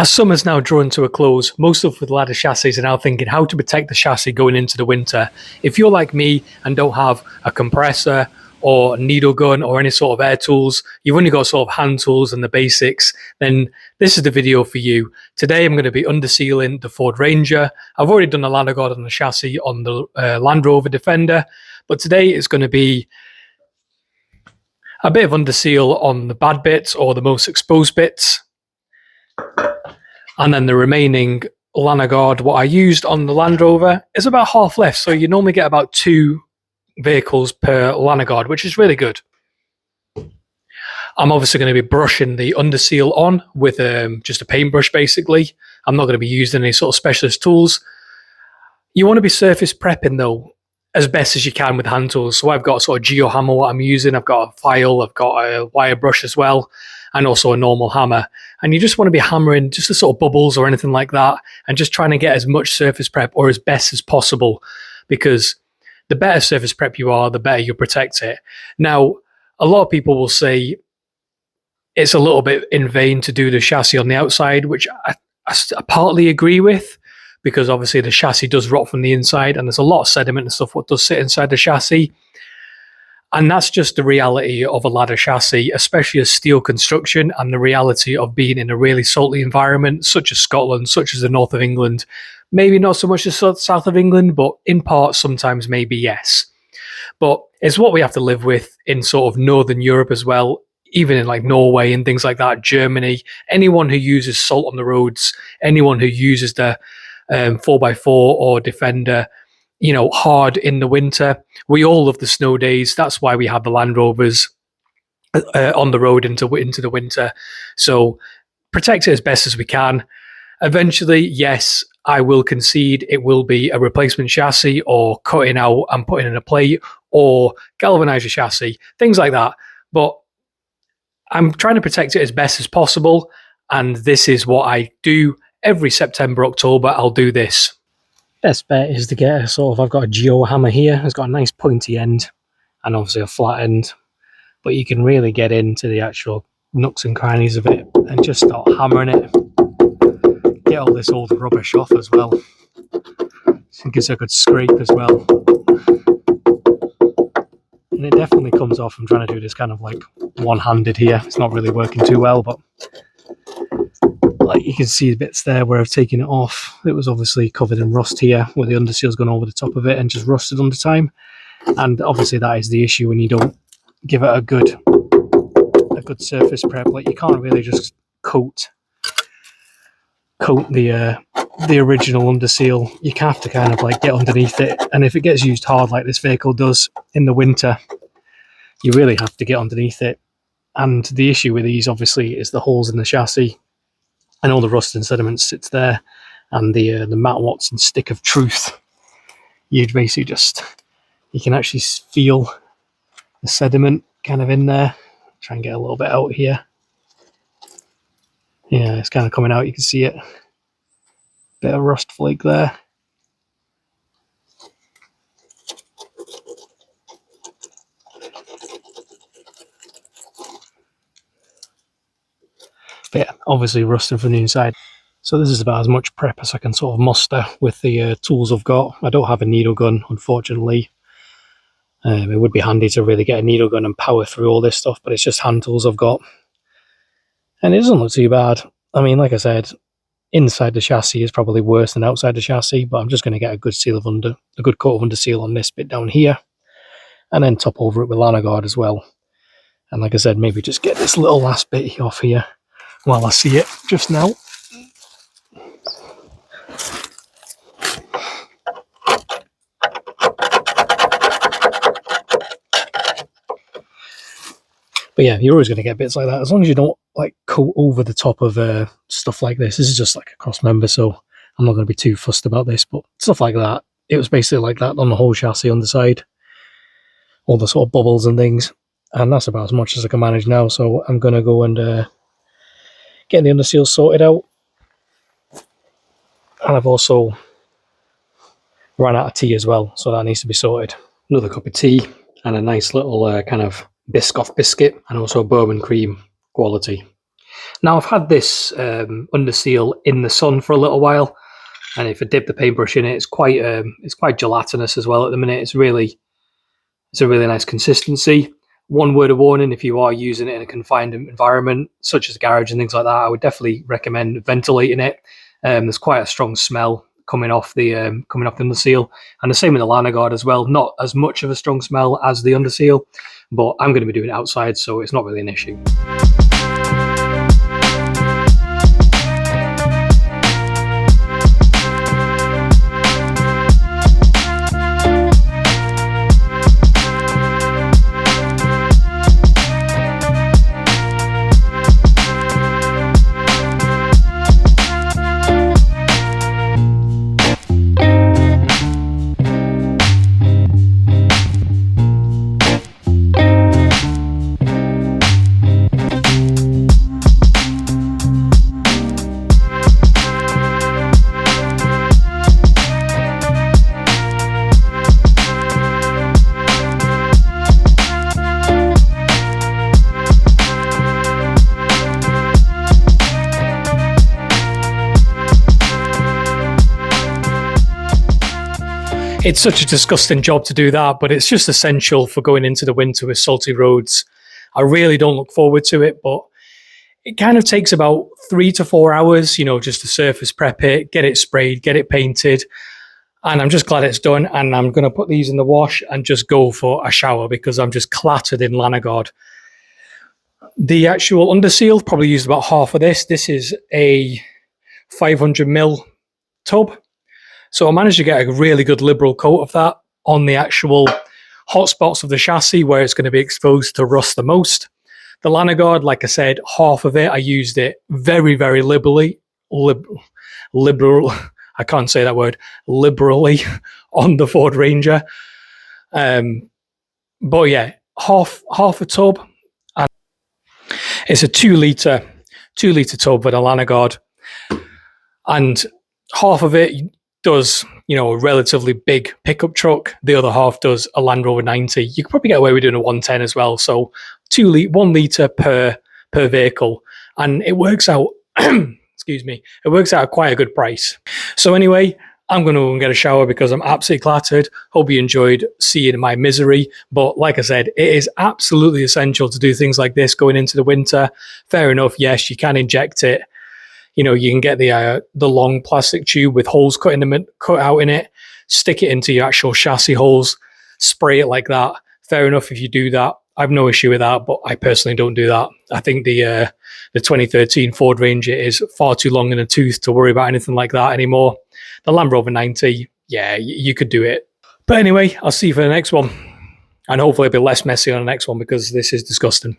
As summer's now drawing to a close, most of the ladder chassis are now thinking how to protect the chassis going into the winter. If you're like me and don't have a compressor or a needle gun or any sort of air tools, you've only got sort of hand tools and the basics, then this is the video for you. Today I'm going to be undersealing the Ford Ranger. I've already done a Lanoguard on the chassis on the Land Rover Defender, but today it's going to be a bit of underseal on the bad bits or the most exposed bits. And then the remaining Lanoguard, what I used on the Land Rover, is about half left. So you normally get about 2 vehicles per Lanoguard, which is really good. I'm obviously going to be brushing the Underseal on with just a paintbrush, basically. I'm not going to be using any sort of specialist tools. You want to be surface prepping, though, as best as you can with hand tools. So I've got a sort of geo hammer, what I'm using. I've got a file, I've got a wire brush as well, and also a normal hammer. And you just want to be hammering just the sort of bubbles or anything like that, and just trying to get as much surface prep or as best as possible, because the better surface prep you are, the better you protect it. Now, a lot of people will say it's a little bit in vain to do the chassis on the outside, which I partly agree with, because obviously the chassis does rot from the inside and there's a lot of sediment and stuff what does sit inside the chassis. And that's just the reality of a ladder chassis, especially a steel construction, and the reality of being in a really salty environment, such as Scotland, such as the north of England. Maybe not so much the south of England, but in parts sometimes maybe yes. But it's what we have to live with in sort of Northern Europe as well, even in like Norway and things like that, Germany. Anyone who uses salt on the roads, anyone who uses the 4x4 or Defender, you know, hard in the winter. We all love the snow days. That's why we have the Land Rovers on the road into the winter. So protect it as best as we can. Eventually, yes, I will concede it will be a replacement chassis or cutting out and putting in a plate or galvanize your chassis, things like that. But I'm trying to protect it as best as possible. And this is what I do every September, October. I'll do this. Best bet is to get I've got a geo hammer here. It's got a nice pointy end and obviously a flat end, but you can really get into the actual nooks and crannies of it and just start hammering it. Get all this old rubbish off as well. It gives a good scrape as well. And it definitely comes off. I'm trying to do this kind of like one-handed here. It's not really working too well, but like you can see the bits there where I've taken it off. It was obviously covered in rust here, where the underseal's gone over the top of it and just rusted under time. And obviously that is the issue when you don't give it a good surface prep. Like you can't really just coat the original underseal. You have to kind of like get underneath it. And if it gets used hard like this vehicle does in the winter, you really have to get underneath it. And the issue with these obviously is the holes in the chassis. And all the rust and sediment sits there, and the Matt Watson stick of truth. You basically you can actually feel the sediment kind of in there. Try and get a little bit out here. Yeah, it's kind of coming out. You can see it. Bit of rust flake there. But yeah, obviously rusting from the inside. So this is about as much prep as I can sort of muster with the tools I've got. I don't have a needle gun, unfortunately. It would be handy to really get a needle gun and power through all this stuff, but it's just hand tools I've got. And it doesn't look too bad. I mean, like I said, inside the chassis is probably worse than outside the chassis, but I'm just going to get a good coat of underseal on this bit down here, and then top over it with Lanoguard as well. And like I said, maybe just get this little last bit off here while I see it just now. But yeah, you're always going to get bits like that, as long as you don't like coat over the top of stuff like this. This is just like a cross member, so I'm not going to be too fussed about this, but stuff like that, it was basically like that on the whole chassis on the side. All the sort of bubbles and things. And that's about as much as I can manage now, so I'm going to go and get the underseal sorted out. And I've also ran out of tea as well, so that needs to be sorted. Another cup of tea and a nice little kind of Biscoff biscuit, and also bourbon cream quality. Now I've had this Underseal in the sun for a little while, and if I dip the paintbrush in it, it's quite gelatinous as well at the minute. It's a really nice consistency. One word of warning: if you are using it in a confined environment, such as a garage and things like that, I would definitely recommend ventilating it. There's quite a strong smell coming off the Underseal, and the same with the Lanoguard as well. Not as much of a strong smell as the Underseal, but I'm going to be doing it outside, so it's not really an issue. It's such a disgusting job to do that, but it's just essential for going into the winter with salty roads. I really don't look forward to it, but it kind of takes about 3 to 4 hours, just to surface prep it, get it sprayed, get it painted. And I'm just glad it's done. And I'm going to put these in the wash and just go for a shower because I'm just clattered in Lanoguard. The actual Underseal probably used about half of this. This is a 500ml tub. So I managed to get a really good liberal coat of that on the actual hot spots of the chassis where it's going to be exposed to rust the most. The Lanoguard, like I said, half of it, I used it very, very liberally, I can't say that word, liberally on the Ford Ranger. But yeah, half a tub. And it's a 2 litre tub with a Lanoguard. And half of it does, a relatively big pickup truck. The other half does a Land Rover 90. You could probably get away with doing a 110 as well. So 1 litre per vehicle. And it works out, excuse me, it works out at quite a good price. So anyway, I'm going to go and get a shower because I'm absolutely clattered. Hope you enjoyed seeing my misery. But like I said, it is absolutely essential to do things like this going into the winter. Fair enough, yes, you can inject it. You can get the long plastic tube with holes cut out in it, stick it into your actual chassis holes, spray it like that. Fair enough if you do that. I have no issue with that, but I personally don't do that. I think the 2013 Ford Ranger is far too long in a tooth to worry about anything like that anymore. The Land Rover 90, yeah, you could do it. But anyway, I'll see you for the next one. And hopefully it'll be less messy on the next one because this is disgusting.